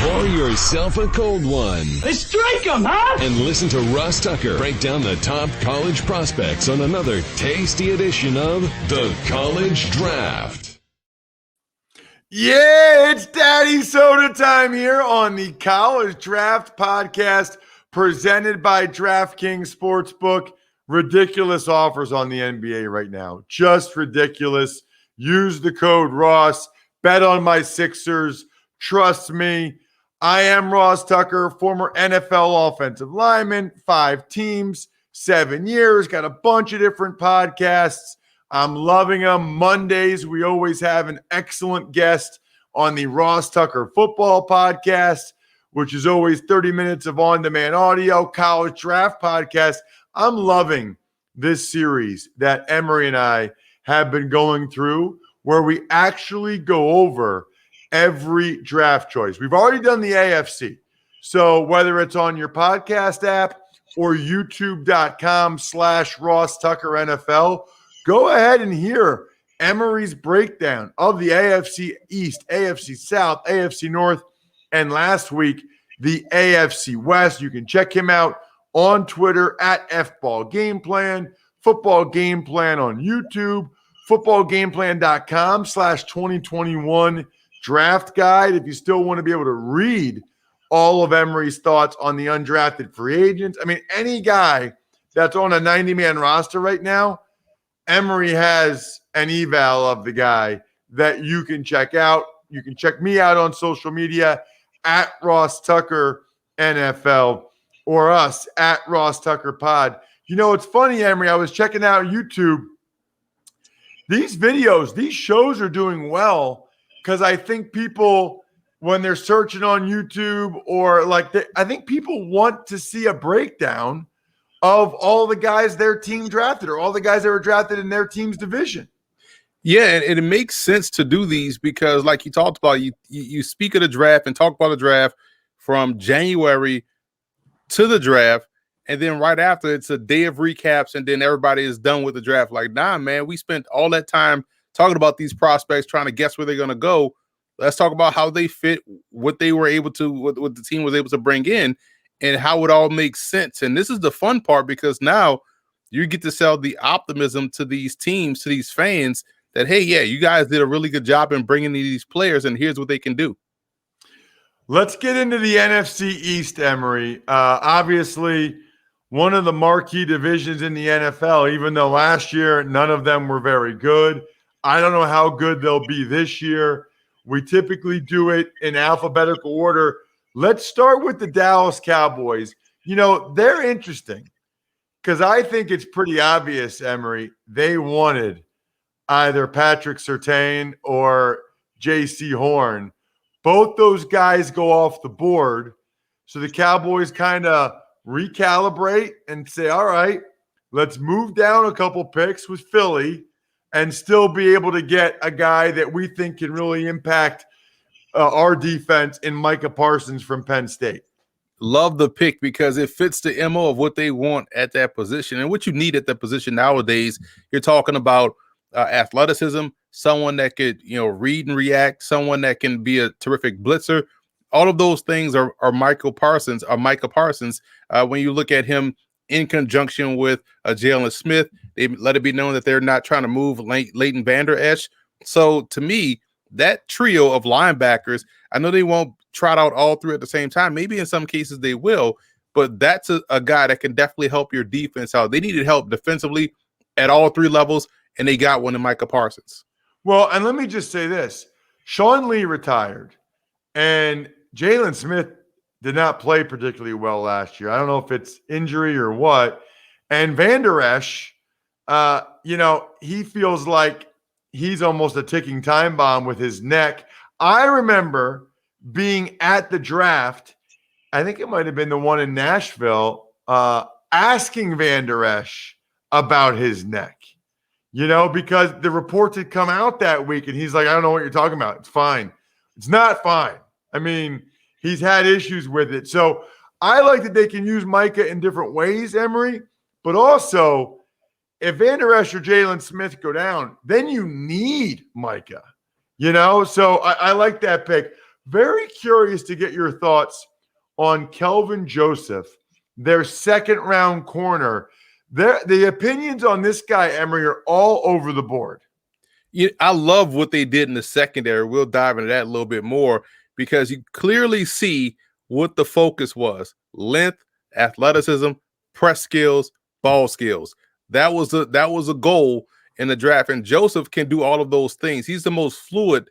Pour yourself a cold one. Let's strike 'em, huh? And listen to Ross Tucker break down the top college prospects on another tasty edition of the College Draft. Yeah, it's Daddy Soda time here on the College Draft podcast presented by DraftKings Sportsbook. Ridiculous offers on the NBA right now. Just ridiculous. Use the code Ross. Bet on my Sixers. Trust me. I am Ross Tucker, former NFL offensive lineman, 5 teams, 7 years, got a bunch of different podcasts. I'm loving them. Mondays, we always have an excellent guest on the Ross Tucker Football Podcast, which is always 30 minutes of on-demand audio, College Draft Podcast. I'm loving this series that Emory and I have been going through where we actually go over every draft choice. We've already done the AFC. So whether it's on your podcast app or youtube.com/Ross Tucker NFL, go ahead and hear Emory's breakdown of the AFC East, AFC South, AFC North, and last week, the AFC West. You can check him out on Twitter at FBallGamePlan, Football Game Plan on YouTube, footballgameplan.com/2021 draft guide. If you still want to be able to read all of Emory's thoughts on the undrafted free agents. I mean, any guy that's on a 90-man roster right now, Emory has an eval of the guy that you can check out. You can check me out on social media at Ross Tucker NFL or us at Ross Tucker Pod. You know, it's funny, Emory. I was checking out YouTube. These videos, these shows are doing well because I think people, when they're searching on YouTube or I think people want to see a breakdown of all the guys their team drafted or all the guys that were drafted in their team's division. Yeah, and it makes sense to do these because, like you talked about, you speak of the draft and talk about the draft from January to the draft, and then right after it's a day of recaps, and then everybody is done with the draft. Like, nah, man, we spent all that time talking about these prospects, trying to guess where they're going to go. Let's talk about how they fit, what they were able to, what the team was able to bring in, and how it all makes sense. And this is the fun part because now you get to sell the optimism to these teams, to these fans that, hey, yeah, you guys did a really good job in bringing these players, and here's what they can do. Let's get into the NFC East, Emory. Obviously, one of the marquee divisions in the NFL, even though last year none of them were very good. I don't know how good they'll be this year. We typically do it in alphabetical order. Let's start with the Dallas Cowboys. You know, they're interesting because I think it's pretty obvious, Emory, they wanted either Patrick Surtain or J.C. Horn. Both those guys go off the board. So the Cowboys kind of recalibrate and say, all right, let's move down a couple picks with Philly and still be able to get a guy that we think can really impact our defense in Micah Parsons from Penn State. Love the pick because it fits the MO of what they want at that position and what you need at that position nowadays. You're talking about athleticism, someone that could, read and react, someone that can be a terrific blitzer. All of those things are Micah Parsons. When you look at him in conjunction with Jalen Smith, they let it be known that they're not trying to move Leighton Vander Esch. So to me, that trio of linebackers, I know they won't trot out all three at the same time. Maybe in some cases they will, but that's a guy that can definitely help your defense out. They needed help defensively at all three levels, and they got one in Micah Parsons. Well, and let me just say this. Sean Lee retired, and Jalen Smith did not play particularly well last year. I don't know if it's injury or what. And Vander Esch, he feels like he's almost a ticking time bomb with his neck. I remember being at the draft, I think it might have been the one in Nashville, asking Vander Esch about his neck, because the reports had come out that week, and he's like, I don't know what you're talking about. It's fine. It's not fine. I mean, he's had issues with it. So I like that they can use Micah in different ways, Emory, but also if Vander Esch or Jalen Smith go down, then you need Micah, So I like that pick. Very curious to get your thoughts on Kelvin Joseph, their second-round corner. The opinions on this guy, Emory, are all over the board. I love what they did in the secondary. We'll dive into that a little bit more because you clearly see what the focus was: length, athleticism, press skills, ball skills. That was a goal in the draft, and Joseph can do all of those things. He's the most fluid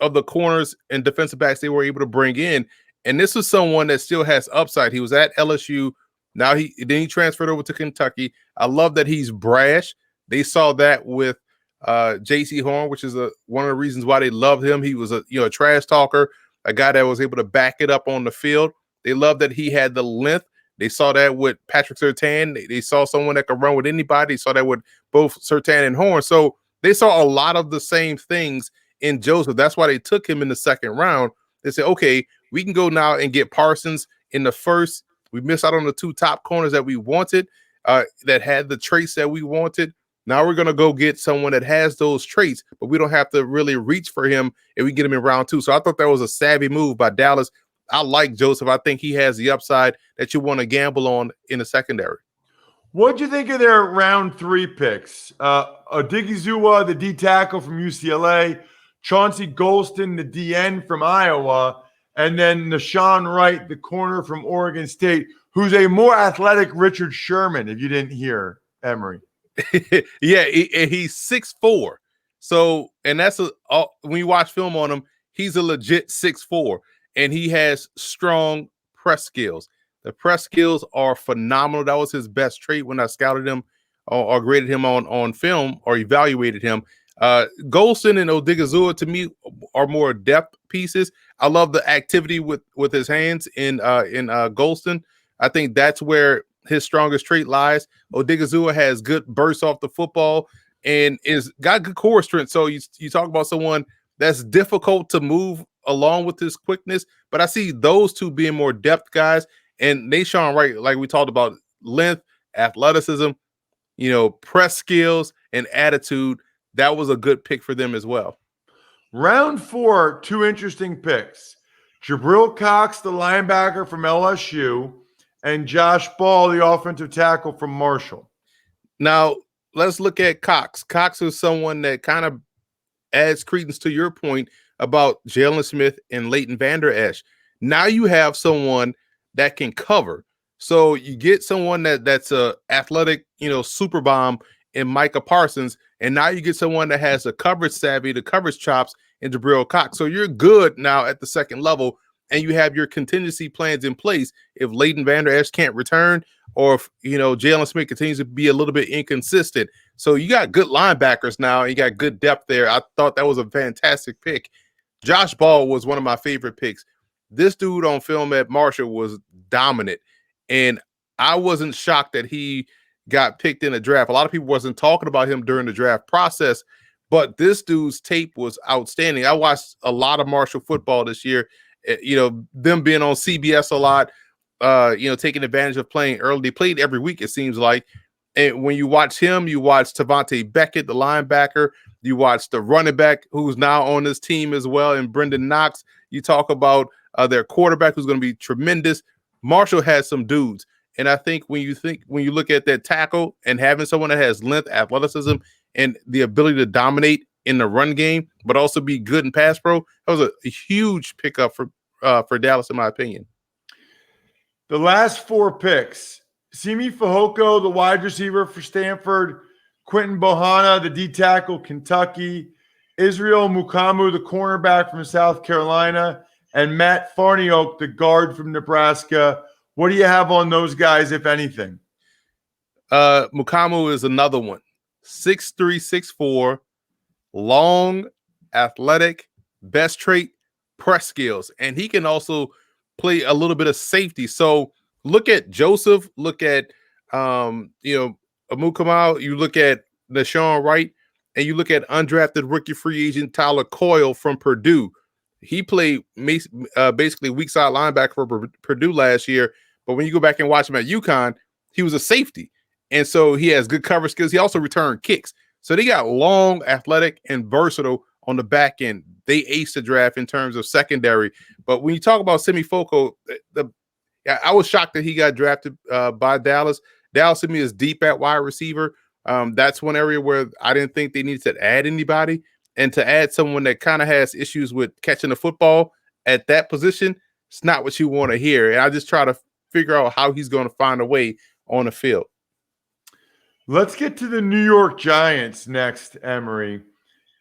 of the corners and defensive backs they were able to bring in, and this was someone that still has upside. He was at LSU. Now he transferred over to Kentucky. I love that he's brash. They saw that with J.C. Horn, which is one of the reasons why they loved him. He was a trash talker, a guy that was able to back it up on the field. They loved that he had the length. They saw that with Patrick Surtain. They saw someone that could run with anybody. They saw that with both Surtain and Horn. So they saw a lot of the same things in Joseph. That's why they took him in the second round. They said, okay, we can go now and get Parsons in the first. We missed out on the two top corners that we wanted, that had the traits that we wanted. Now we're going to go get someone that has those traits, but we don't have to really reach for him if we get him in round 2. So I thought that was a savvy move by Dallas. I like Joseph. I think he has the upside that you want to gamble on in the secondary. What'd you think of their round 3 picks? Odighizuwa, the D tackle from UCLA, Chauncey Golston, the DN from Iowa, and then Nashawn Wright, the corner from Oregon State, who's a more athletic Richard Sherman, if you didn't hear, Emory. Yeah, he's 6'4". So, and that's when you watch film on him, he's a legit 6'4", and he has strong press skills. The press skills are phenomenal. That was his best trait when I scouted him or graded him on film or evaluated him. Golston and Odighizuwa to me are more depth pieces. I love the activity with his hands in Golston. I think that's where his strongest trait lies. Odighizuwa has good bursts off the football and is got good core strength. So you talk about someone that's difficult to move along with his quickness, but I see those two being more depth guys. And Nashawn Wright, like we talked about, length, athleticism, press skills, and attitude. That was a good pick for them as well. Round 4, 2 interesting picks. Jabril Cox, the linebacker from LSU, and Josh Ball, the offensive tackle from Marshall. Now, let's look at Cox. Cox is someone that kind of adds credence to your point about Jalen Smith and Leighton Vander Esch. Now you have someone that can cover. So you get someone that's a athletic, super bomb in Micah Parsons, and now you get someone that has the coverage savvy, the coverage chops in Jabril Cox. So you're good now at the second level, and you have your contingency plans in place if Leighton Vander Esch can't return, or if Jalen Smith continues to be a little bit inconsistent. So you got good linebackers now. You got good depth there. I thought that was a fantastic pick. Josh Ball was one of my favorite picks. This dude on film at Marshall was dominant, and I wasn't shocked that he got picked in the draft. A lot of people wasn't talking about him during the draft process, but this dude's tape was outstanding. I watched a lot of Marshall football this year. Them being on CBS a lot, taking advantage of playing early. They played every week, it seems like. And when you watch him, you watch Tavante Beckett, the linebacker. You watch the running back who's now on this team as well, and Brendan Knox. You talk about their quarterback who's going to be tremendous. Marshall has some dudes. And I think when you look at that tackle and having someone that has length, athleticism, and the ability to dominate in the run game, but also be good in pass pro, that was a huge pickup for Dallas, in my opinion. The last 4 picks: Simi Fehoko, the wide receiver for Stanford; Quentin Bohanna, the D tackle, Kentucky; Israel Mukamu, the cornerback from South Carolina; and Matt Farniok, the guard from Nebraska. What do you have on those guys, if anything? Mukamu is another one. 6'3", 6'4", long, athletic, best trait, press skills. And he can also play a little bit of safety. So look at Joseph, look at Mukamu, you look at Nashawn Wright, and you look at undrafted rookie free agent Tyler Coyle from Purdue. He played basically weak side linebacker for Purdue last year, but when you go back and watch him at UConn, he was a safety. And so he has good coverage skills. He also returned kicks. So they got long, athletic, and versatile on the back end. They aced the draft in terms of secondary. But when you talk about Simi Foco, I was shocked that he got drafted by Dallas. Dallas to me is deep at wide receiver. That's one area where I didn't think they needed to add anybody. And to add someone that kind of has issues with catching the football at that position, it's not what you want to hear. And I just try to figure out how he's going to find a way on the field. Let's get to the New York Giants next, Emory.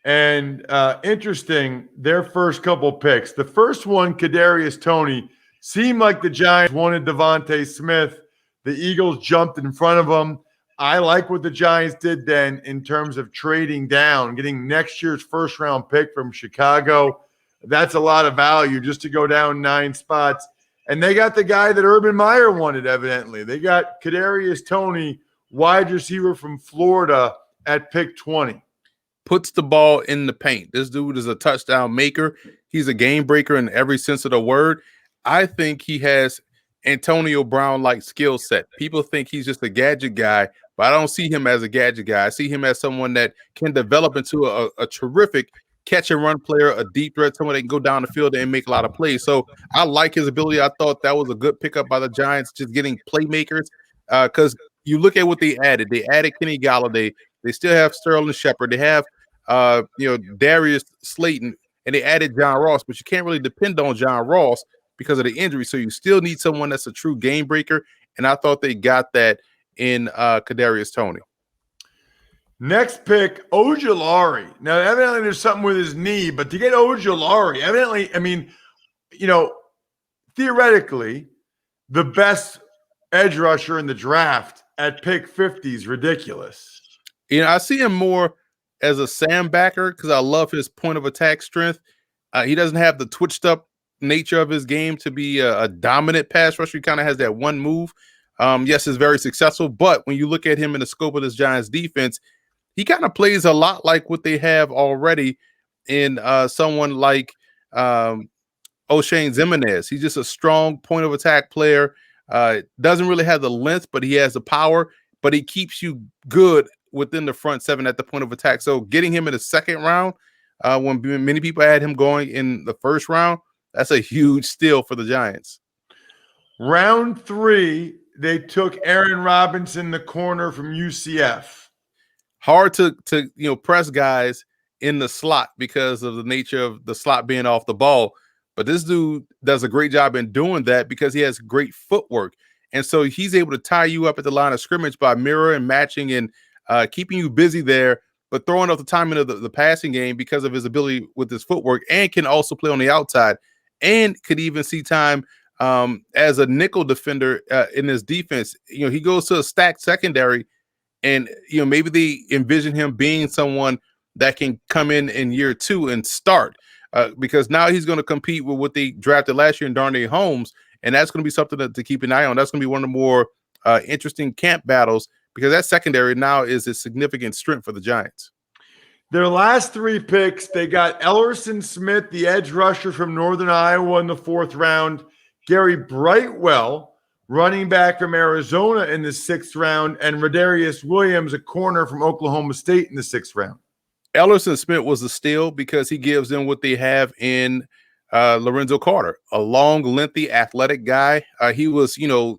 And interesting, their first couple picks. The first one, Kadarius Toney, seemed like the Giants wanted Devontae Smith. The Eagles jumped in front of them. I like what the Giants did then in terms of trading down, getting next year's first-round pick from Chicago. That's a lot of value just to go down 9 spots. And they got the guy that Urban Meyer wanted, evidently. They got Kadarius Toney, wide receiver from Florida, at pick 20. Puts the ball in the paint. This dude is a touchdown maker. He's a game breaker in every sense of the word. I think he has Antonio Brown-like skill set. People think he's just a gadget guy, but I don't see him as a gadget guy. I see him as someone that can develop into a terrific catch-and-run player, a deep threat, someone that can go down the field and make a lot of plays. So I like his ability. I thought that was a good pickup by the Giants, just getting playmakers, because you look at what they added. They added Kenny Galladay. They still have Sterling Shepard. They have Darius Slayton, and they added John Ross, but you can't really depend on John Ross because of the injury. So you still need someone that's a true game breaker. And I thought they got that in Kadarius Toney. Next pick, Ojulari. Now, evidently there's something with his knee, but to get Ojulari, evidently, I mean, theoretically, the best edge rusher in the draft at pick 50 is ridiculous. I see him more as a Sam backer because I love his point of attack strength. He doesn't have the twitched up nature of his game to be a dominant pass rusher. He kind of has that one move. Yes, it's very successful, but when you look at him in the scope of this Giants defense, he kind of plays a lot like what they have already in someone like O'Shane Ximines. He's just a strong point of attack player. Doesn't really have the length, but he has the power, but he keeps you good within the front seven at the point of attack. So getting him in the second round, when many people had him going in the first round, that's a huge steal for the Giants. Round 3, they took Aaron Robinson, the corner from UCF. Hard to press guys in the slot because of the nature of the slot being off the ball. But this dude does a great job in doing that because he has great footwork. And so he's able to tie you up at the line of scrimmage by mirror and matching and keeping you busy there, but throwing off the timing of the passing game because of his ability with his footwork, and can also play on the outside and could even see time as a nickel defender in his defense. He goes to a stacked secondary, and maybe they envision him being someone that can come in year 2 and start because now he's going to compete with what they drafted last year in Darnay Holmes, and that's going to be something to keep an eye on. That's going to be one of the more interesting camp battles because that secondary now is a significant strength for the Giants. Their last 3 picks, they got Ellerson Smith, the edge rusher from Northern Iowa in the 4th round, Gary Brightwell, running back from Arizona in the 6th round, and Rodarius Williams, a corner from Oklahoma State in the 6th round. Ellerson Smith was a steal because he gives them what they have in Lorenzo Carter, a long, lengthy, athletic guy. He was, a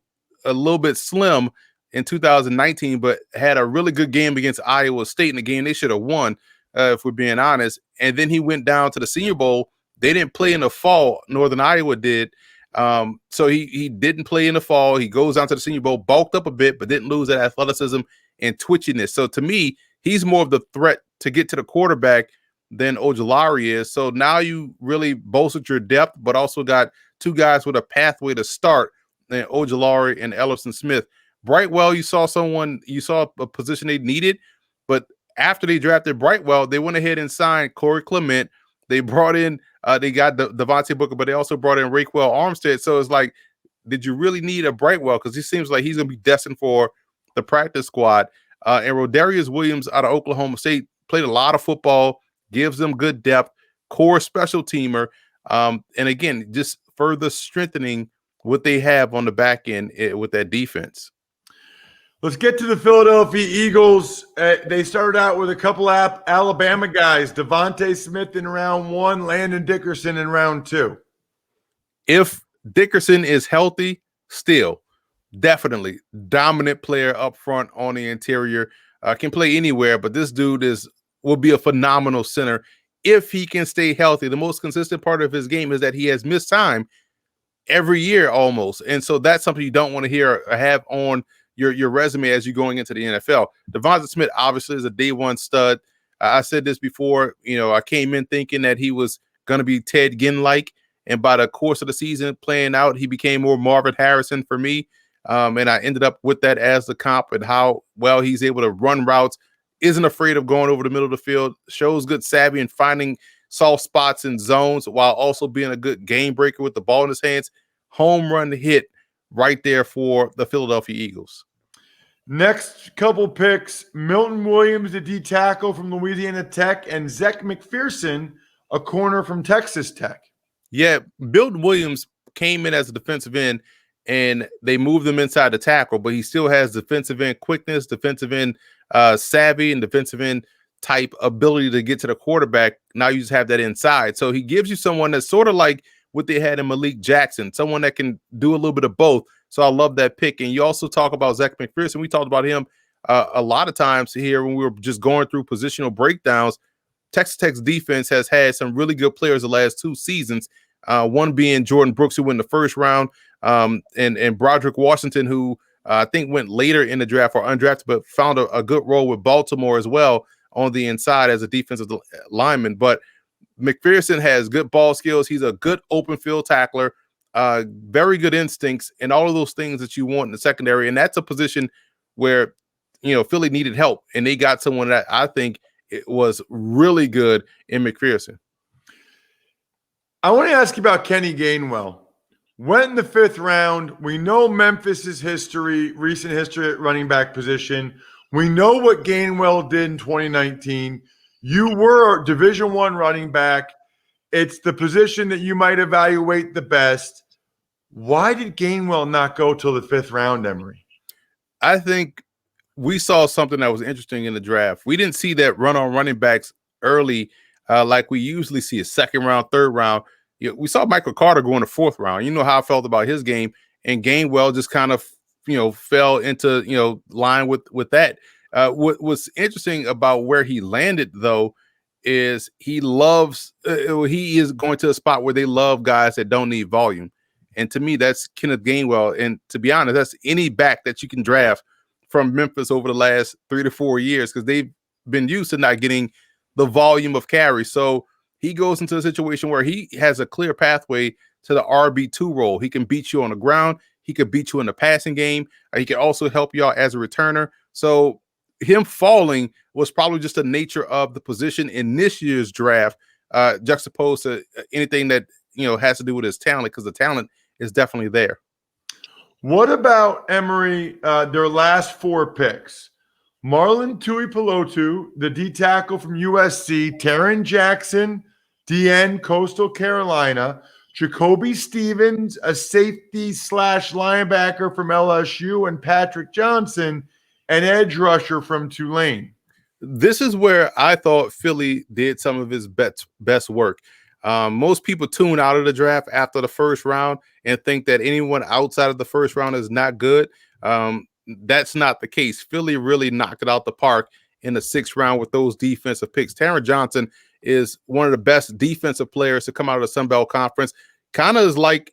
little bit slim in 2019, but had a really good game against Iowa State in the game they should have won, if we're being honest. And then he went down to the Senior Bowl. They didn't play in the fall. Northern Iowa did. So he didn't play in the fall. He goes down to the Senior Bowl, bulked up a bit, but didn't lose that athleticism and twitchiness. So to me, he's more of the threat to get to the quarterback than Ojulari is. So now you really bolstered your depth, but also got 2 guys with a pathway to start, than Ojulari and Ellerson Smith. Brightwell, you saw a position they needed, but after they drafted Brightwell, they went ahead and signed Corey Clement. They brought in, they got Devontae Booker, but they also brought in Raquel Armstead. So it's like, did you really need a Brightwell? Because he seems like he's going to be destined for the practice squad. And Rodarius Williams out of Oklahoma State played a lot of football, gives them good depth, core special teamer. And again, just further strengthening what they have on the back end with that defense. Let's get to the Philadelphia Eagles. They started out with a couple Alabama guys, Devontae Smith in round 1, Landon Dickerson in round 2. If Dickerson is healthy, still definitely dominant player up front on the interior. Can play anywhere, but this dude will be a phenomenal center if he can stay healthy. The most consistent part of his game is that he has missed time every year almost, and so that's something you don't want to hear or have on your resume as you're going into the NFL. Devonta Smith obviously is a day one stud. I said this before. I came in thinking that he was going to be Ted Ginn-like, and by the course of the season playing out, he became more Marvin Harrison for me. And I ended up with that as the comp, and how well he's able to run routes, isn't afraid of going over the middle of the field, shows good savvy and finding soft spots in zones while also being a good game breaker with the ball in his hands. Home run hit right there for the Philadelphia Eagles. Next couple picks, Milton Williams, the D tackle from Louisiana Tech, and Zech McPherson, a corner from Texas Tech. Yeah, Milton Williams came in as a defensive end, and they moved him inside the tackle, but he still has defensive end quickness, defensive end savvy, and defensive end type ability to get to the quarterback. Now you just have that inside. So he gives you someone that's sort of like what they had in Malik Jackson, someone that can do a little bit of both. So I love that pick. And you also talk about Zech McPherson. We talked about him a lot of times here when we were just going through positional breakdowns. Texas Tech's defense has had some really good players the last 2 seasons, one being Jordan Brooks, who went in the first round, and Broderick Washington, who I think went later in the draft or undrafted, but found a good role with Baltimore as well on the inside as a defensive lineman. But McPherson has good ball skills. He's a good open field tackler, very good instincts, and all of those things that you want in the secondary. And that's a position where, Philly needed help, and they got someone that I think it was really good in McPherson. I want to ask you about Kenny Gainwell. Went in the 5th round. We know Memphis's recent history at running back position. We know what Gainwell did in 2019. You were a Division I running back. It's the position that you might evaluate the best. Why did Gainwell not go till the 5th round, Emory? I think we saw something that was interesting in the draft. We didn't see that run on running backs early like we usually see a 2nd round, 3rd round. We saw Michael Carter go in the 4th round. You know how I felt about his game, and Gainwell just kind of, fell into, line with that. What's interesting about where he landed, though, is he is going to a spot where they love guys that don't need volume. And to me, that's Kenneth Gainwell. And to be honest, that's any back that you can draft from Memphis over the last 3 to 4 years, because they've been used to not getting the volume of carry. So he goes into a situation where he has a clear pathway to the RB2 role. He can beat you on the ground. He could beat you in the passing game. He can also help you out as a returner. So him falling was probably just the nature of the position in this year's draft, juxtaposed to anything that has to do with his talent, because the talent is definitely there. What about, Emory, their last 4 picks? Marlon Tuipulotu, the D tackle from USC, Taron Jackson, DN, Coastal Carolina, Jacoby Stevens, a safety / linebacker from LSU, and Patrick Johnson, an edge rusher from Tulane. This is where I thought Philly did some of his best work. Most people tune out of the draft after the 1st round and think that anyone outside of the 1st round is not good. That's not the case. Philly really knocked it out the park in the 6th round with those defensive picks. Taron Johnson is one of the best defensive players to come out of the Sun Belt Conference. Kind of is like,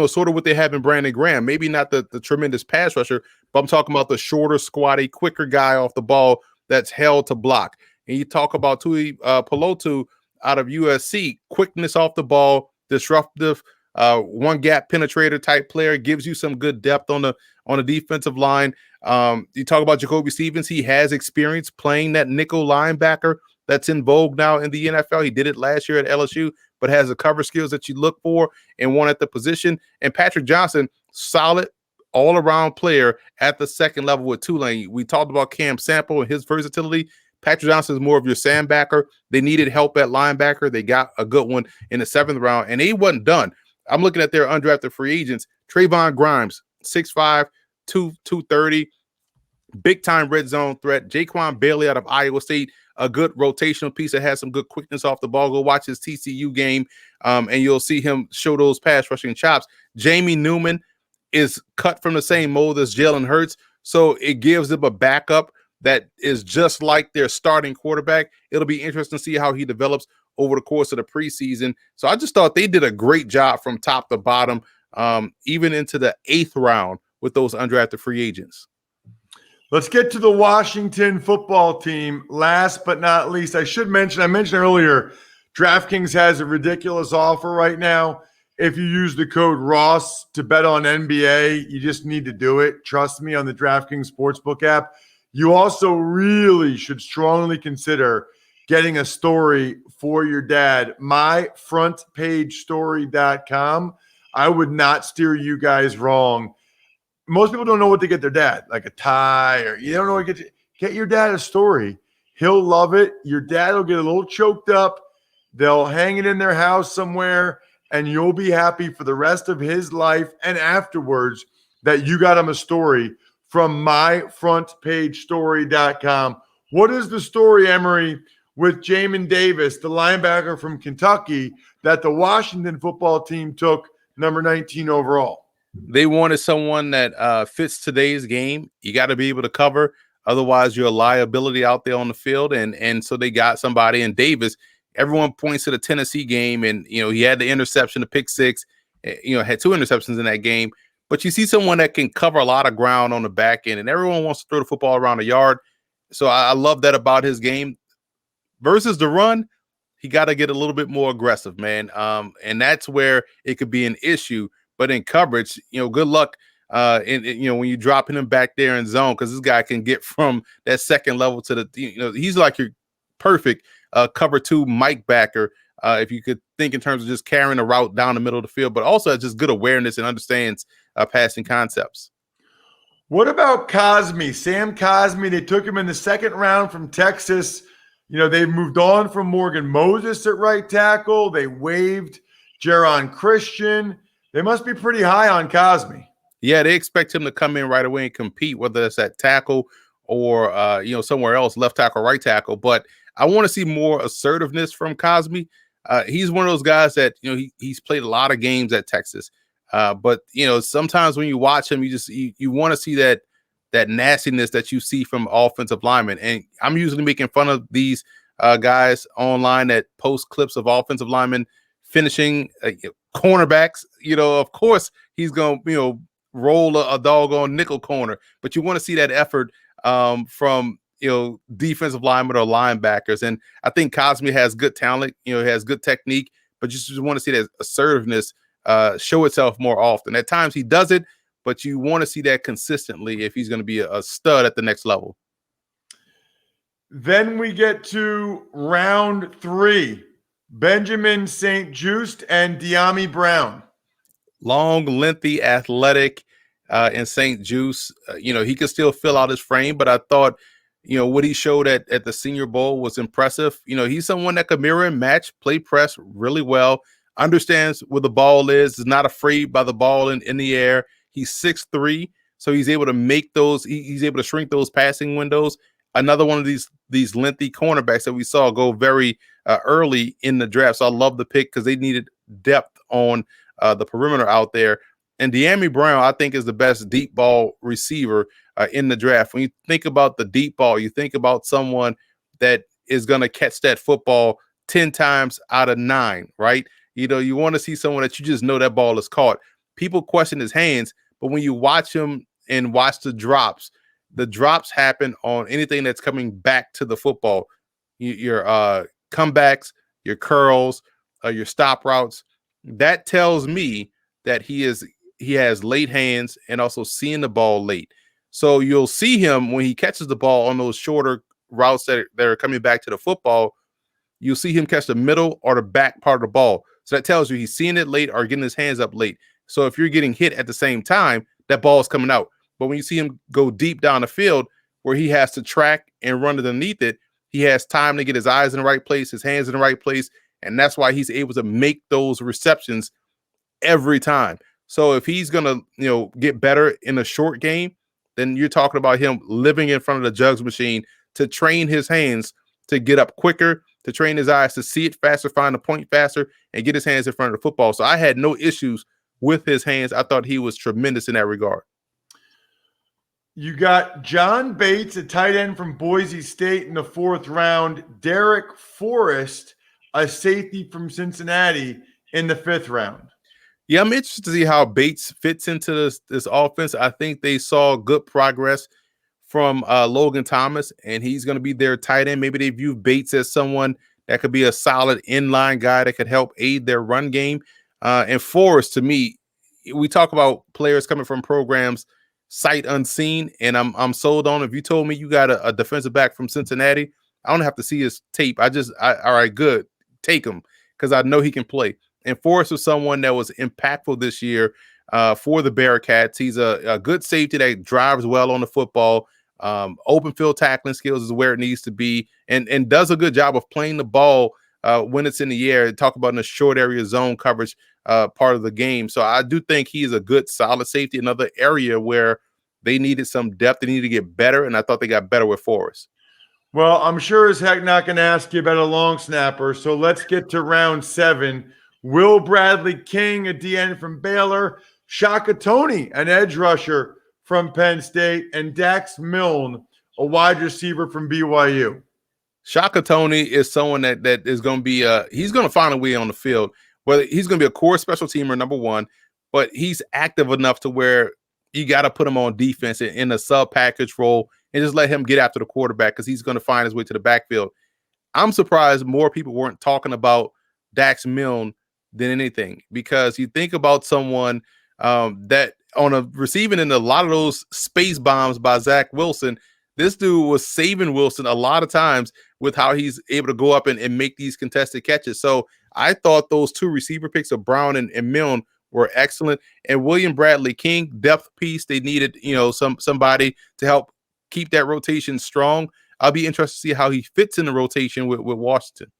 sort of what they have in Brandon Graham. Maybe not the tremendous pass rusher, but I'm talking about the shorter, squatty, quicker guy off the ball that's held to block. And you talk about Tuipulotu out of USC, quickness off the ball, disruptive, one gap penetrator type player, gives you some good depth on the defensive line. You talk about Jacoby Stevens. He has experience playing that nickel linebacker that's in vogue now in the NFL. He did it last year at LSU, but has the cover skills that you look for and one at the position. And Patrick Johnson, solid all-around player at the 2nd level with Tulane. We talked about Cam Sample and his versatility. Patrick Johnson is more of your sandbacker. They needed help at linebacker. They got a good one in the 7th round, and he wasn't done. I'm looking at their undrafted free agents. Trayvon Grimes, 6'5", 230. big time red zone threat. Jaquan Bailey out of Iowa State, a good rotational piece that has some good quickness off the ball. Go watch his TCU game, and you'll see him show those pass rushing chops. Jamie Newman is cut from the same mold as Jalen Hurts, so it gives them a backup that is just like their starting quarterback. It'll be interesting to see how he develops over the course of the preseason. So I just thought they did a great job from top to bottom, even into the 8th round with those undrafted free agents. Let's get to the Washington football team. Last but not least, I mentioned earlier, DraftKings has a ridiculous offer right now. If you use the code Ross to bet on NBA, you just need to do it. Trust me, on the DraftKings Sportsbook app. You also really should strongly consider getting a story for your dad. MyFrontPageStory.com. I would not steer you guys wrong. Most people don't know what to get their dad, like a tie, or you don't know what to get your dad a story. He'll love it. Your dad will get a little choked up. They'll hang it in their house somewhere, and you'll be happy for the rest of his life and afterwards that you got him a story from MyFrontPageStory.com. What is the story, Emory, with Jamin Davis, the linebacker from Kentucky that the Washington football team took number 19 overall? They wanted someone that fits today's game. You got to be able to cover. Otherwise, you're a liability out there on the field. And so they got somebody in Davis. Everyone points to the Tennessee game, and, he had the interception, the pick six, had 2 interceptions in that game. But you see someone that can cover a lot of ground on the back end, and everyone wants to throw the football around the yard. So I love that about his game. Versus the run, he got to get a little bit more aggressive, man. And that's where it could be an issue. But in coverage, good luck when you're dropping him back there in zone, because this guy can get from that second level to the, he's like your perfect cover 2 Mike backer. If you could think in terms of just carrying a route down the middle of the field, but also has just good awareness and understands passing concepts. What about Cosmi? Sam Cosmi, they took him in the 2nd round from Texas. They've moved on from Morgan Moses at right tackle. They waived Jaron Christian. They must be pretty high on Cosmi. Yeah, they expect him to come in right away and compete, whether it's at tackle or somewhere else, left tackle, right tackle. But I want to see more assertiveness from Cosmi. He's one of those guys that he's played a lot of games at Texas. But sometimes when you watch him, you want to see that nastiness that you see from offensive linemen. And I'm usually making fun of these guys online that post clips of offensive linemen finishing cornerbacks. Of course he's going to roll a doggone nickel corner, but you want to see that effort from defensive linemen or linebackers. And I think Cosmi has good talent, has good technique, but you just want to see that assertiveness show itself more often. At times he does it, but you want to see that consistently if he's going to be a stud at the next level. Then we get to round 3. Benjamin St. Juste and De'Ami Brown. Long, lengthy, athletic, and St. Juste. He could still fill out his frame, but I thought, what he showed at the Senior Bowl was impressive. He's someone that could mirror and match, play press really well, understands where the ball is not afraid by the ball in the air. He's 6'3", so he's able to make those. He's able to shrink those passing windows. Another one of these lengthy cornerbacks that we saw go very early in the draft. So I love the pick because they needed depth on the perimeter out there. And De'Ami Brown, I think, is the best deep ball receiver in the draft. When you think about the deep ball, you think about someone that is going to catch that football 10 times out of 9, right? You want to see someone that you just know that ball is caught. People question his hands, but when you watch him and watch the drops happen on anything that's coming back to the football. Your comebacks, your curls, your stop routes. That tells me that he has late hands and also seeing the ball late. So you'll see him when he catches the ball on those shorter routes that are coming back to the football. You'll see him catch the middle or the back part of the ball. So that tells you he's seeing it late or getting his hands up late. So if you're getting hit at the same time, that ball is coming out. But when you see him go deep down the field where he has to track and run underneath it, he has time to get his eyes in the right place, his hands in the right place. And that's why he's able to make those receptions every time. So if he's going to, get better in a short game, then you're talking about him living in front of the jugs machine to train his hands to get up quicker, to train his eyes to see it faster, find the point faster, and get his hands in front of the football. So I had no issues with his hands. I thought he was tremendous in that regard. You got John Bates, a tight end from Boise State in the 4th round. Derek Forrest, a safety from Cincinnati in the 5th round. Yeah, I'm interested to see how Bates fits into this offense. I think they saw good progress from Logan Thomas, and he's going to be their tight end. Maybe they view Bates as someone that could be a solid inline guy that could help aid their run game. And Forrest, to me, we talk about players coming from programs sight unseen, and I'm sold on. If you told me you got a defensive back from Cincinnati, I don't have to see his tape. All right, good, take him, because I know he can play. And Forrest was someone that was impactful this year for the Bearcats. He's a good safety that drives well on the football. Open field tackling skills is where it needs to be, and does a good job of playing the ball when it's in the air. Talk about in the short area zone coverage part of the game. So I do think he's a good, solid safety. Another area where they needed some depth. They needed to get better, and I thought they got better with Forrest. Well, I'm sure as heck not going to ask you about a long snapper, so let's get to round 7. Will Bradley King, a DN from Baylor, Shaka Toney, an edge rusher from Penn State, and Dax Milne, a wide receiver from BYU. Shaka Toney is someone that is going to be he's going to find a way on the field. Whether he's going to be a core special teamer, number one, but he's active enough to where you got to put him on defense in a sub package role and just let him get after the quarterback, because he's going to find his way to the backfield. I'm surprised more people weren't talking about Dax Milne than anything, because you think about someone that on a receiving in a lot of those space bombs by Zach Wilson. This dude was saving Wilson a lot of times with how he's able to go up and make these contested catches. So I thought those 2 receiver picks of Brown and Milne were excellent. And William Bradley King, depth piece. They needed, somebody to help keep that rotation strong. I'll be interested to see how he fits in the rotation with Washington.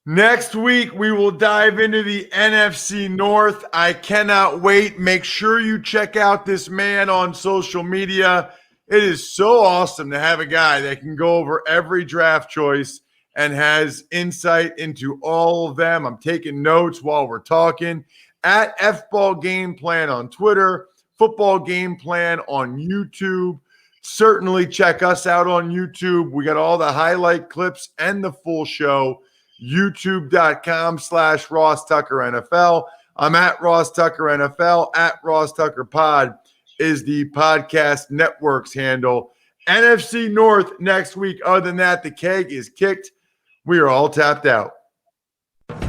Next week, we will dive into the NFC North. I cannot wait. Make sure you check out this man on social media. It is so awesome to have a guy that can go over every draft choice and has insight into all of them. I'm taking notes while we're talking. At FBall Game Plan on Twitter, Football Game Plan on YouTube. Certainly check us out on YouTube. We got all the highlight clips and the full show. YouTube.com/Ross Tucker NFL. I'm at Ross Tucker NFL. At Ross Tucker Pod is the podcast network's handle. NFC North next week. Other than that, the keg is kicked. We are all tapped out.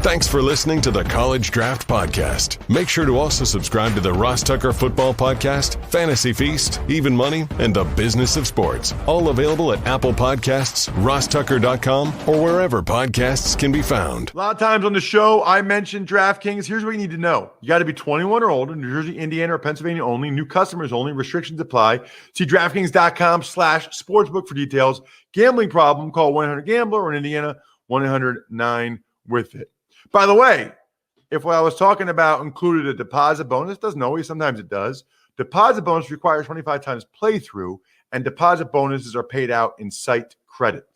Thanks for listening to the College Draft Podcast. Make sure to also subscribe to the Ross Tucker Football Podcast, Fantasy Feast, Even Money, and The Business of Sports. All available at Apple Podcasts, rosstucker.com, or wherever podcasts can be found. A lot of times on the show, I mentioned DraftKings. Here's what you need to know. You got to be 21 or older, New Jersey, Indiana, or Pennsylvania only. New customers only. Restrictions apply. See DraftKings.com/sportsbook for details. Gambling problem, call 1-800-GAMBLER, or in Indiana, 1-800-9-WITH-IT. By the way, if what I was talking about included a deposit bonus, doesn't always, sometimes it does. Deposit bonus requires 25 times playthrough, and deposit bonuses are paid out in site credit.